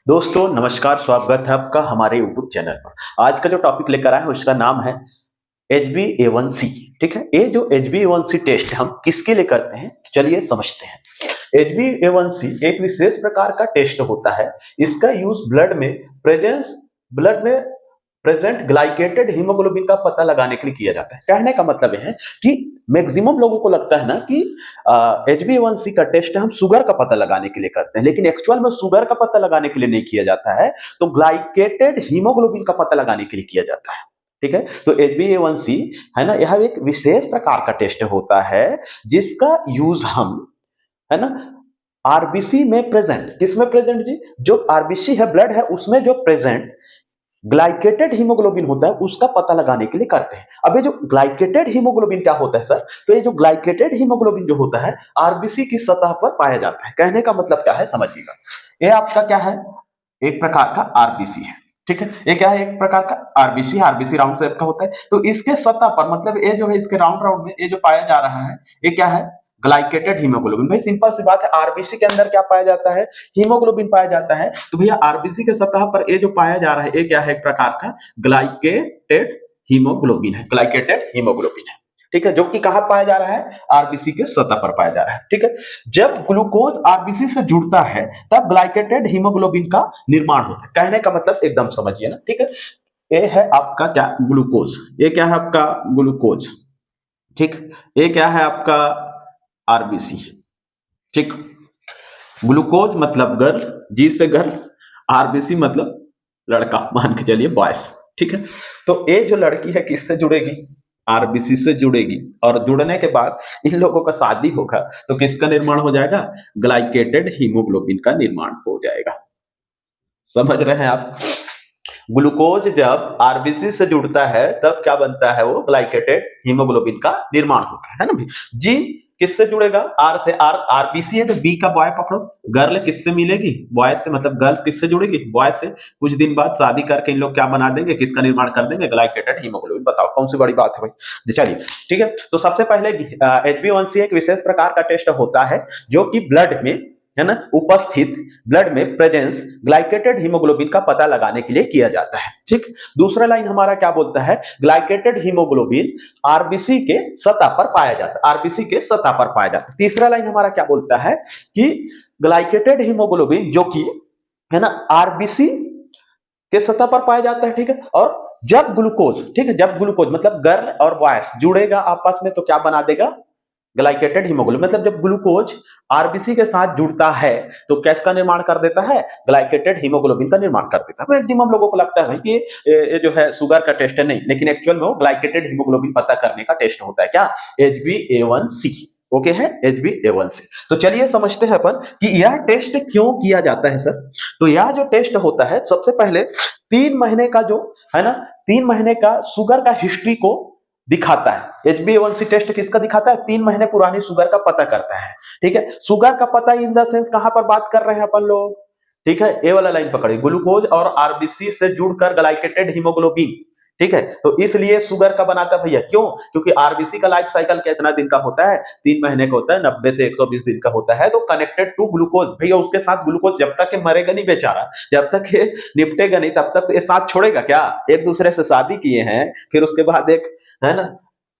दोस्तों नमस्कार, स्वागत है आपका हमारे यूट्यूब चैनल पर। आज का जो टॉपिक लेकर आए हैं उसका नाम है HbA1c। ठीक है, ये जो HbA1c टेस्ट हम किसके लिए करते हैं चलिए समझते हैं। HbA1c एक विशेष प्रकार का टेस्ट होता है। इसका यूज ब्लड में प्रेजेंट ग्लाइकेटेड हीमोग्लोबिन का पता लगाने के लिए किया जाता है। कहने का मतलब यह है कि मैक्सिमम लोगों को लगता है ना कि HbA1c का टेस्ट हम शुगर का पता लगाने के लिए करते हैं, लेकिन एक्चुअल में शुगर का पता लगाने के लिए नहीं किया जाता है, तो ग्लाइकेटेड हीमोग्लोबिन का पता लगाने के लिए किया जाता है। ठीक है, तो HbA1c है ना, यह एक विशेष प्रकार का टेस्ट होता है जिसका यूज हम है ना आरबीसी में प्रेजेंट, किसमें प्रेजेंट जी, जो आरबीसी है ब्लड है उसमें जो प्रेजेंट ग्लाइकेटेड हीमोग्लोबिन होता है उसका पता लगाने के लिए करते हैं। अब ये जो ग्लाइकेटेड हीमोग्लोबिन क्या होता है सर, तो ये जो ग्लाइकेटेड हीमोग्लोबिन जो होता है आरबीसी की सतह पर पाया जाता है। कहने का मतलब क्या है समझिएगा, ये आपका क्या है, एक प्रकार का आरबीसी है। ठीक है, ये क्या है, एक प्रकार का आरबीसी। आरबीसी राउंड शेप का होता है, तो इसके सतह पर मतलब ये जो है इसके राउंड राउंड में ये जो पाया जा रहा है ये क्या है, ग्लाइकेटेड हीमोग्लोबिन। भाई सिंपल सी बात है, आरबीसी के अंदर क्या पाया जाता है, हीमोग्लोबिन पाया जाता है। तो भैया आरबीसी के सतह पर ये जो पाया जा रहा है ये क्या है, एक प्रकार का ग्लाइकेटेड हीमोग्लोबिन है, ग्लाइकेटेड हीमोग्लोबिन है। ठीक है, जो कि कहां पाया जा रहा है, आरबीसी के सतह पर पाया जा रहा है। ठीक है, जब ग्लूकोज आरबीसी से जुड़ता है तब ग्लाइकेटेड हीमोग्लोबिन का निर्माण होता है। कहने का मतलब एकदम समझिए ना। ठीक है, ये है आपका क्या, ग्लूकोज। ये क्या है आपका ग्लूकोज। ठीक, ये क्या है आपका आरबीसी। ठीक, ग्लूकोज मतलब गर्ल, जी से गर्ल, आरबीसी मतलब लड़का, मान के चलिए बॉयस। ठीक है, तो ये जो लड़की है किससे जुड़ेगी, आरबीसी से जुड़ेगी, और जुड़ने के बाद इन लोगों का शादी होगा तो किसका निर्माण हो जाएगा, ग्लाइकेटेड हीमोग्लोबिन का निर्माण हो जाएगा। समझ रहे हैं आप, ग्लूकोज जब आरबीसी से जुड़ता है तब क्या बनता है, वो ग्लाइकेटेड हीमोग्लोबिन का निर्माण होता है ना। जी किससे जुड़ेगा, आर से, आर आरबीसी है तो बी का बॉय पकड़ो, गर्ल किससे मिलेगी, बॉय से, मतलब गर्ल्स किससे जुड़ेगी, बॉय से। कुछ दिन बाद शादी करके इन लोग क्या बना देंगे, किसका निर्माण कर देंगे, ग्लाइकेटेड हीमोग्लोबिन। बताओ कौन सी बड़ी बात है भाई। चलिए ठीक है, तो सबसे पहले HbA1c एक विशेष प्रकार का टेस्ट होता है जो कि ब्लड में है ना उपस्थित, ब्लड में प्रेजेंस ग्लाइकेटेड हीमोग्लोबिन का पता लगाने के लिए किया जाता है। ठीक, दूसरा लाइन हमारा क्या बोलता है, ग्लाइकेटेड हीमोग्लोबिन आरबीसी के सतह पर पाया जाता है, आरबीसी के सतह पर पाया जाता है। तीसरा लाइन हमारा क्या बोलता है कि ग्लाइकेटेड हीमोग्लोबिन जो कि है ना आरबीसी के सतह पर पाया जाता है। ठीक है, और जब ग्लूकोज, ठीक है, जब ग्लूकोज मतलब गर्ल और बॉयस जुड़ेगा आपस में तो क्या बना देगा, ग्लाइकेटेड हीमोग्लोबिन। मतलब जब ग्लूकोज आरबीसी के साथ जुड़ता है तो किसका निर्माण कर देता है, ग्लाइकेटेड हीमोग्लोबिन का निर्माण कर देता है। मैक्सिमम लोगों को लगता है भाई कि ये जो है शुगर का टेस्ट है, नहीं, लेकिन एक्चुअल में वो ग्लाइकेटेड हीमोग्लोबिन पता करने का टेस्ट होता है। क्या, HbA1c। ओके है, HbA1c। तो चलिए समझते हैं अपन कि यह टेस्ट क्यों किया जाता है सर। तो यह जो टेस्ट होता है सबसे पहले 3 महीने का जो है ना, 3 महीने का शुगर का हिस्ट्री को दिखाता है। HbA1c टेस्ट किसका दिखाता है, 3 महीने पुरानी शुगर का पता करता है। ठीक है, शुगर का पता इन द सेंस कहां पर बात कर रहे हैं अपन लोग, ठीक है, ए वाला लाइन पकड़िए, ग्लूकोज और आरबीसी से जुड़कर ग्लाइकेटेड हीमोग्लोबिन। ठीक है, तो इसलिए शुगर का बनाता है भैया, क्यों, क्योंकि आरबीसी का लाइफ साइकिल कितना दिन का होता है, 3 महीने का होता है, 90 से 120 दिन का होता है। तो कनेक्टेड टू ग्लूकोज, भैया उसके साथ ग्लूकोज जब तक ये मरेगा नहीं बेचारा, जब तक ये निपटेगा नहीं तब तक तो ये साथ छोड़ेगा क्या, एक दूसरे से शादी किए हैं फिर उसके बाद एक है ना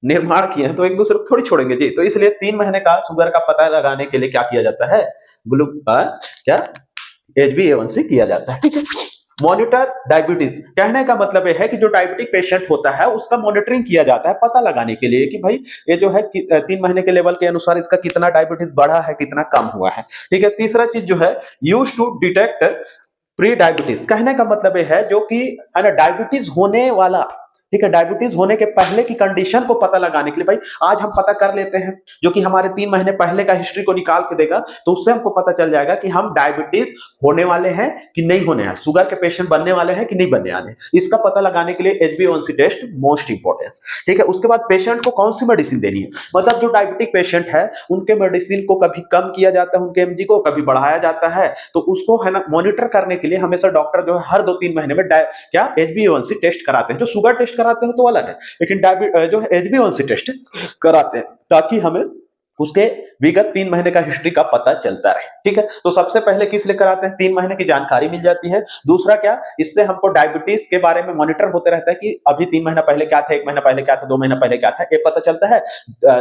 निर्माण किए हैं तो एक दूसरे को थोड़ी छोड़ेंगे जी। तो इसलिए 3 महीने का शुगर का पता लगाने के लिए क्या किया जाता है, ग्लू क्या, HbA1c किया जाता है। ठीक है, मॉनिटर डायबिटीज। कहने का मतलब यह है कि जो डायबिटिक पेशेंट होता है उसका मॉनिटरिंग किया जाता है पता लगाने के लिए कि भाई ये जो है 3 महीने के लेवल के अनुसार इसका कितना डायबिटीज बढ़ा है, कितना कम हुआ है। ठीक है, तीसरा चीज जो है use to detect prediabetes. कहने का मतलब यह है जो कि है ना डायबिटीज होने वाला, ठीक है, डायबिटीज होने के पहले की कंडीशन को पता लगाने के लिए, भाई आज हम पता कर लेते हैं जो कि हमारे 3 महीने पहले का हिस्ट्री को निकाल के देगा, तो उससे हमको पता चल जाएगा कि हम डायबिटीज होने वाले हैं कि नहीं होने वाले, शुगर के पेशेंट बनने वाले हैं कि नहीं बनने वाले। इसका पता लगाने के लिए HbA1c टेस्ट मोस्ट इंपॉर्टेंट। ठीक है, उसके बाद पेशेंट को कौन सी मेडिसिन देनी है, मतलब जो डायबिटिक पेशेंट है उनके मेडिसिन को कभी कम किया जाता है, उनके एमजी को कभी बढ़ाया जाता है, तो उसको है ना मॉनिटर करने के लिए हमेशा डॉक्टर जो है हर 2-3 महीने में क्या HbA1c टेस्ट कराते हैं। जो शुगर टेस्ट कराते हैं तो अलग है, लेकिन जो है HbA1c टेस्ट कराते हैं ताकि हमें उसके विगत 3 महीने का हिस्ट्री का पता चलता रहे। ठीक है, तो सबसे पहले किस लेकर आते हैं, 3 महीने की जानकारी मिल जाती है। दूसरा क्या, इससे हमको डायबिटीज के बारे में मॉनिटर होते रहता है कि अभी 3 महीना पहले क्या था, 1 महीना पहले क्या था, 2 महीना पहले क्या था, ये पता चलता है।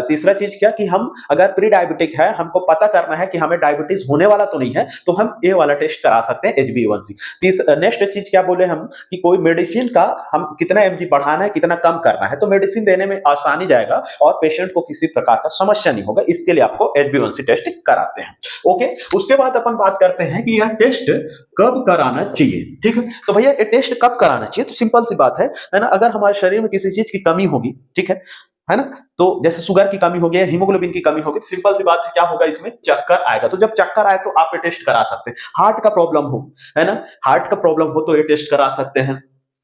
तीसरा चीज क्या कि हम अगर प्री डायबिटिक है, हमको पता करना है कि हमें डायबिटीज होने वाला तो नहीं है, तो हम ये वाला टेस्ट करा सकते हैं HbA1c। नेक्स्ट चीज क्या बोले हम कि कोई मेडिसिन का हम कितना mg बढ़ाना है, कितना कम करना है, तो मेडिसिन देने में आसानी जाएगा और पेशेंट को किसी प्रकार का समस्या नहीं होगा। इसके लिए आपको HbA1c टेस्ट कराते हैं। ओके, उसके बाद अपन बात करते हैं कि यह टेस्ट कब कराना चाहिए। ठीक है, तो भैया ये टेस्ट कब कराना चाहिए, तो सिंपल सी बात है ना, अगर हमारे शरीर में किसी चीज की कमी होगी, ठीक है ना, तो जैसे शुगर की कमी होगी, हीमोग्लोबिन की कमी होगी, तो सिंपल सी बात है क्या होगा, इसमें चक्कर आएगा। तो जब चक्कर आए तो आप ये टेस्ट करा सकते हैं। हार्ट का प्रॉब्लम हो, है ना, हार्ट का प्रॉब्लम हो तो ये टेस्ट करा सकते हैं।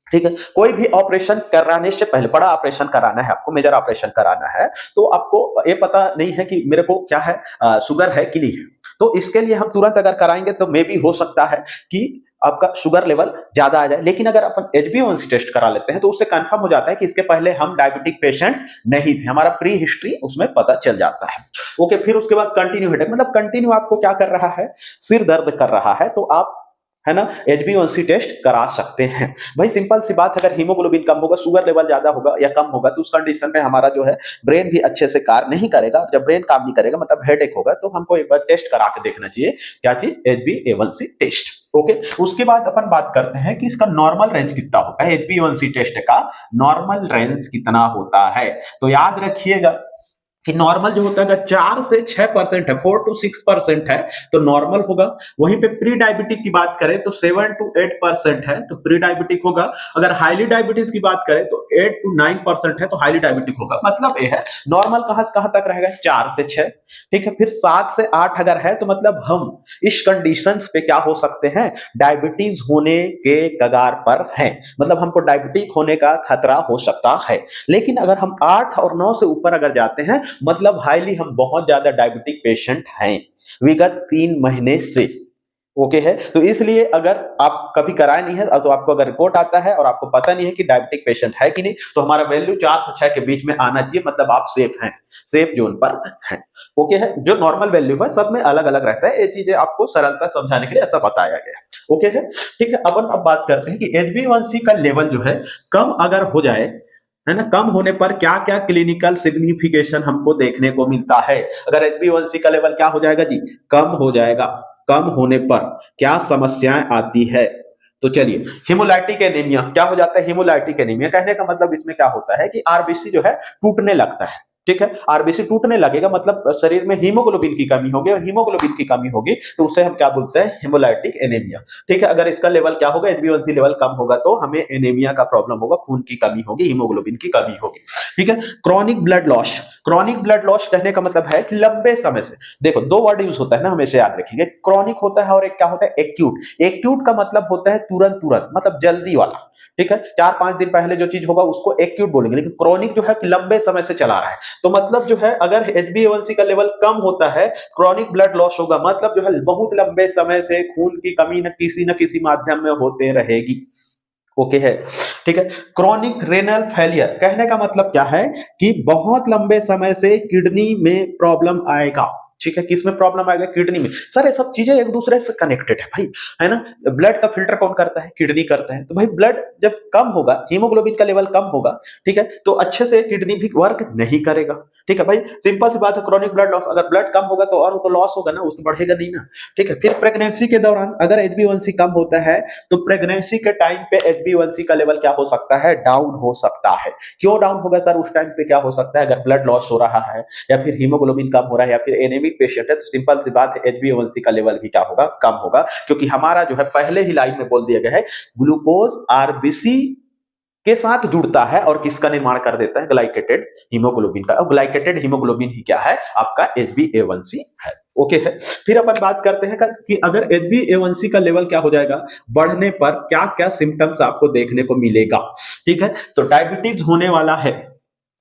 ठीक है, कोई भी ऑपरेशन कराने से पहले, बड़ा ऑपरेशन कराना है आपको, मेजर ऑपरेशन कराना है, तो आपको ये पता नहीं है कि मेरे को क्या है, शुगर है कि नहीं है, तो इसके लिए हम तुरंत अगर कराएंगे तो मे भी हो सकता है कि आपका शुगर लेवल ज्यादा आ जाए। लेकिन अगर अपन HbA1c टेस्ट करा लेते हैं तो उससे कंफर्म हो जाता है कि इसके पहले हम डायबिटिक पेशेंट नहीं थे, हमारा प्री हिस्ट्री उसमें पता चल जाता है। ओके, फिर उसके बाद कंटिन्यू हेडेक, मतलब कंटिन्यू आपको क्या कर रहा है, सिर दर्द कर रहा है, तो आप, है ना, HbA1c टेस्ट करा सकते हैं। भाई सिंपल सी बात, अगर हीमोग्लोबिन कम होगा, शुगर लेवल ज्यादा होगा या कम होगा, तो उस कंडीशन में हमारा जो है ब्रेन भी अच्छे से कार्य नहीं करेगा। जब ब्रेन काम नहीं करेगा मतलब हेडेक होगा, तो हमको एक बार टेस्ट करा के देखना चाहिए। क्या चीज, HbA1c टेस्ट। ओके, उसके बाद अपन बात करते हैं कि इसका नॉर्मल रेंज कितना होता है, HbA1c टेस्ट का नॉर्मल रेंज कितना होता है। तो याद रखिएगा कि नॉर्मल जो होता है अगर 4 से 6% है, 4 to 6% है तो नॉर्मल होगा। वहीं पे प्री डायबिटिक की बात करें तो 7 to 8% है तो प्री डायबिटिक होगा। अगर हाईली डायबिटीज की बात करें तो 8 to 9% है तो हाईली डायबिटिक होगा। मतलब ये है नॉर्मल कहां से कहां तक रहेगा, 4 से 6। ठीक है, फिर 7 से 8 अगर है तो मतलब हम इस कंडीशंस पे क्या हो सकते हैं, डायबिटीज होने के कगार पर हैं, मतलब हमको डायबिटिक होने का खतरा हो सकता है। लेकिन अगर हम 8 और 9 से ऊपर अगर जाते हैं मतलब हाईली हम बहुत ज्यादा डायबिटिक पेशेंट हैं विगत 3 महीने से। ओके है, तो इसलिए अगर आप कभी कराए नहीं है तो आपको अगर रिपोर्ट आता है और आपको पता नहीं है कि डायबिटिक पेशेंट है कि नहीं, तो हमारा वैल्यू 4 से 6 के बीच में आना चाहिए, मतलब आप सेफ हैं, सेफ जोन पर हैं। ओके है, जो नॉर्मल वैल्यू है सब में अलग अलग रहता है, ये चीजें आपको सरलता समझाने के लिए ऐसा बताया गया है। ओके है, ठीक है, अपन अब बात करते हैं कि HbA1c का लेवल जो है कम अगर हो जाए, है ना, कम होने पर क्या क्या क्लिनिकल सिग्निफिकेशन हमको देखने को मिलता है। अगर HbA1c का लेवल क्या हो जाएगा जी, कम हो जाएगा, कम होने पर क्या समस्याएं आती है, तो चलिए, हिमोलाइटिक एनीमिया क्या हो जाता है, हिमोलाइटिक एनीमिया कहने का मतलब इसमें क्या होता है कि आरबीसी जो है टूटने लगता है। ठीक है, आरबीसी टूटने लगेगा मतलब शरीर में हीमोग्लोबिन की कमी होगी, और हीमोग्लोबिन की कमी होगी तो उसे हम क्या बोलते हैं, हिमोलाइटिक एनीमिया। ठीक है, अगर इसका लेवल क्या होगा, HbA1c लेवल कम होगा तो हमें एनीमिया का प्रॉब्लम होगा, खून की कमी होगी, हीमोग्लोबिन की कमी होगी। ठीक है, chronic blood loss, chronic blood loss कहने का मतलब है कि लंबे समय से, देखो 2 वर्ड यूज होता है ना, हमेशा याद रखिएगा, क्रॉनिक होता है और एक क्या होता है, एक्यूट। एक्यूट का मतलब होता है तुरंत तुरंत, मतलब जल्दी वाला। ठीक है, 4-5 दिन पहले जो चीज होगा उसको एक्यूट बोलेंगे, लेकिन क्रॉनिक जो है कि लंबे समय से चला रहा है, तो मतलब जो है अगर HbA1c का लेवल कम होता है, क्रॉनिक ब्लड लॉस होगा, मतलब जो है बहुत लंबे समय से खून की कमी न किसी माध्यम में होते रहेगी। ओके है, ठीक है, क्रॉनिक रेनल फेलियर कहने का मतलब क्या है कि बहुत लंबे समय से किडनी में प्रॉब्लम आएगा। ठीक है, किसमें प्रॉब्लम आएगा, किडनी में। सर ये सब चीजें एक दूसरे से कनेक्टेड है भाई, है ना। ब्लड का फिल्टर कौन करता है, किडनी करता है, तो भाई ब्लड जब कम होगा, हीमोग्लोबिन का लेवल कम होगा, ठीक है, तो अच्छे से किडनी भी वर्क नहीं करेगा। ठीक है भाई, सिंपल सी बात है, क्रॉनिक ब्लड लॉस, अगर ब्लड कम होगा तो और तो लॉस होगा ना, उस तो बढ़ेगा नहीं ना। ठीक है, फिर प्रेगनेंसी के दौरान अगर HbA1c कम होता है तो प्रेगनेंसी के टाइम पे HbA1c का लेवल क्या हो सकता है, डाउन हो सकता है। क्यों डाउन होगा सर, उस टाइम पे क्या हो सकता है, अगर ब्लड लॉस हो रहा है या फिर हीमोग्लोबिन कम हो रहा है या फिर एनीमिक पेशेंट है, तो सिंपल सी बात है HbA1c का लेवल भी क्या होगा, कम होगा, क्योंकि हमारा जो है पहले ही लाइन में बोल दिया गया है, ग्लूकोज आरबीसी के साथ जुड़ता है और किसका निर्माण कर देता है, ग्लाइकेटेड हीमोग्लोबिन का। और ग्लाइकेटेड हीमोग्लोबिन ही क्या है, आपका HbA1c है। ओके है, फिर अपन बात करते हैं कि अगर HbA1c का लेवल क्या हो जाएगा, बढ़ने पर क्या क्या सिम्टम्स आपको देखने को मिलेगा। ठीक है, तो डायबिटीज होने वाला है।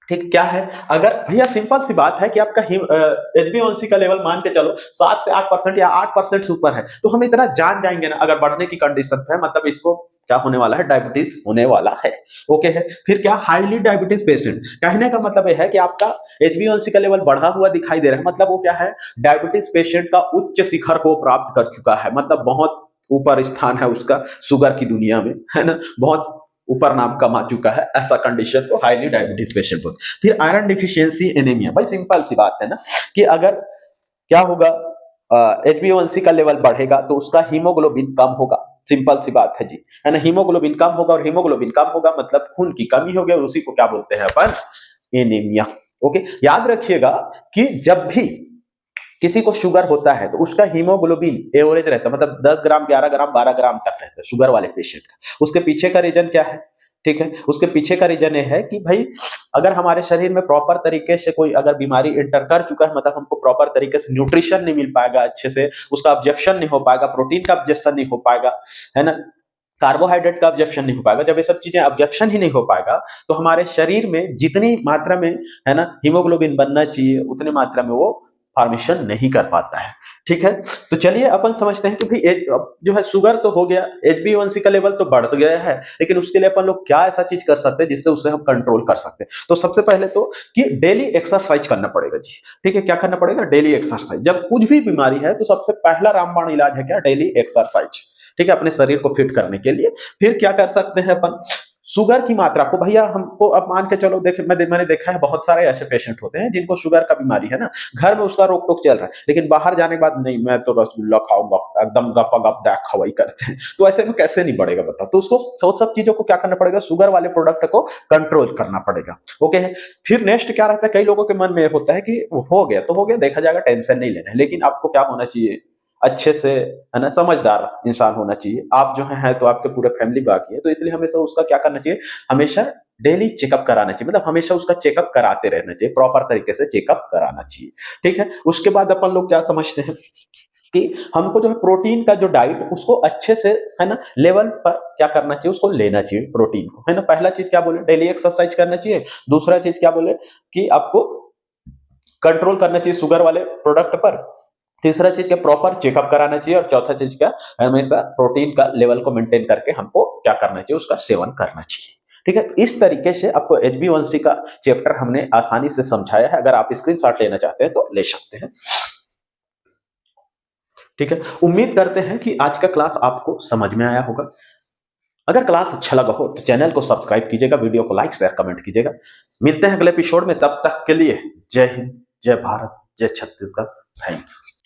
ठीक, क्या है, अगर भैया सिंपल सी बात है कि आपका HbA1c का लेवल मान के चलो 7 से 8% या 8% से ऊपर है, तो हम इतना जान जाएंगे ना, अगर बढ़ने की कंडीशन है, मतलब इसको क्या होने वाला है, डायबिटीज होने वाला है। ओके है। फिर क्या, हाईली डायबिटीज पेशेंट, कहने का मतलब यह है कि आपका HbA1c का लेवल बढ़ा हुआ दिखाई दे रहा है, मतलब वो क्या है, डायबिटीज पेशेंट का उच्च शिखर को प्राप्त कर चुका है, मतलब बहुत ऊपर स्थान है उसका शुगर की दुनिया में, है ना, बहुत ऊपर नाम कमा चुका है, ऐसा कंडीशन तो हाईली डायबिटीज पेशेंट होता है। फिर आयरन डिफिशियंसी एनीमिया, भाई सिंपल सी बात है ना कि अगर क्या होगा, HbA1c का लेवल बढ़ेगा तो उसका हीमोग्लोबिन कम होगा, सिंपल सी बात है जी, है ना, हीमोग्लोबिन कम होगा, और हीमोग्लोबिन कम होगा मतलब खून की कमी होगी, और उसी को क्या बोलते हैं अपन, एनीमिया। ओके, याद रखिएगा कि जब भी किसी को शुगर होता है तो उसका हीमोग्लोबिन एवरेज रहता है, मतलब 10 ग्राम, 11 ग्राम, 12 ग्राम तक रहता है शुगर वाले पेशेंट का। उसके पीछे का रीजन क्या है, ठीक है, उसके पीछे का रीजन ये है कि भाई अगर हमारे शरीर में प्रॉपर तरीके से कोई अगर बीमारी इंटर कर चुका है, मतलब हमको प्रॉपर तरीके से न्यूट्रिशन नहीं मिल पाएगा, अच्छे से उसका ऑब्जेक्शन नहीं हो पाएगा, प्रोटीन का ऑब्जेक्शन नहीं हो पाएगा, है ना, कार्बोहाइड्रेट का ऑब्जेक्शन नहीं हो पाएगा। जब ये सब चीजें ऑब्जेक्शन ही नहीं हो पाएगा तो हमारे शरीर में जितनी मात्रा में, है ना, हीमोग्लोबिन बनना चाहिए उतनी मात्रा में वो फॉर्मेशन नहीं कर पाता है। ठीक है, तो चलिए अपन समझते हैं कि भाई जो है शुगर तो हो गया, HbA1c का लेवल तो बढ़ गया है, लेकिन उसके लिए अपन लोग क्या ऐसा चीज कर सकते हैं जिससे उसे हम कंट्रोल कर सकते हैं। तो सबसे पहले तो कि डेली एक्सरसाइज करना पड़ेगा जी। ठीक है, क्या करना पड़ेगा, डेली एक्सरसाइज। जब कुछ भी बीमारी है तो सबसे पहला रामबाण इलाज है क्या, डेली एक्सरसाइज। ठीक है, अपने शरीर को फिट करने के लिए। फिर क्या कर सकते हैं अपन, शुगर की मात्रा को, भैया हमको अब मान के चलो, देखे मैंने देखा है बहुत सारे ऐसे पेशेंट होते हैं जिनको शुगर का बीमारी है ना, घर में उसका रोक टोक चल रहा है, लेकिन बाहर जाने के बाद नहीं, मैं तो रसगुल्ला खाऊंगा, एकदम गपा गप दैक खवाई करते हैं, तो ऐसे में कैसे नहीं बढ़ेगा बताओ। तो उसको सब चीजों को क्या करना पड़ेगा, शुगर वाले प्रोडक्ट को कंट्रोल करना पड़ेगा। ओके है। फिर नेक्स्ट क्या रहता है, कई लोगों के मन में होता है कि हो गया तो हो गया, देखा जाएगा, टेंशन नहीं लेना है, लेकिन आपको क्या होना चाहिए, अच्छे से, है ना, समझदार इंसान होना चाहिए। आप जो है तो आपके पूरे फैमिली बाकी है, तो इसलिए हमेशा उसका क्या करना चाहिए, हमेशा डेली चेकअप कराना चाहिए, मतलब हमेशा उसका चेकअप कराते रहना चाहिए, प्रॉपर तरीके से चेकअप कराना चाहिए। ठीक है, उसके बाद अपन लोग क्या समझते हैं कि हमको जो है प्रोटीन का जो डाइट उसको अच्छे से, है ना, लेवल पर क्या करना चाहिए, उसको लेना चाहिए प्रोटीन को, है ना। पहला चीज क्या बोले, डेली एक्सरसाइज करना चाहिए। दूसरा चीज क्या बोले कि आपको कंट्रोल करना चाहिए शुगर वाले प्रोडक्ट पर। तीसरा चीज क्या, प्रॉपर चेकअप कराना चाहिए। और चौथा चीज क्या, हमेशा प्रोटीन का लेवल को मेंटेन करके हमको क्या करना चाहिए, उसका सेवन करना चाहिए। ठीक है, इस तरीके से आपको HbA1c का चैप्टर हमने आसानी से समझाया है। अगर आप स्क्रीनशॉट लेना चाहते हैं तो ले सकते हैं। ठीक है, उम्मीद करते हैं कि आज का क्लास आपको समझ में आया होगा। अगर क्लास अच्छा लगा हो तो चैनल को सब्सक्राइब कीजिएगा, वीडियो को लाइक शेयर कमेंट कीजिएगा। मिलते हैं अगले एपिसोड में, तब तक के लिए जय हिंद, जय भारत, जय छत्तीसगढ़। Thank you.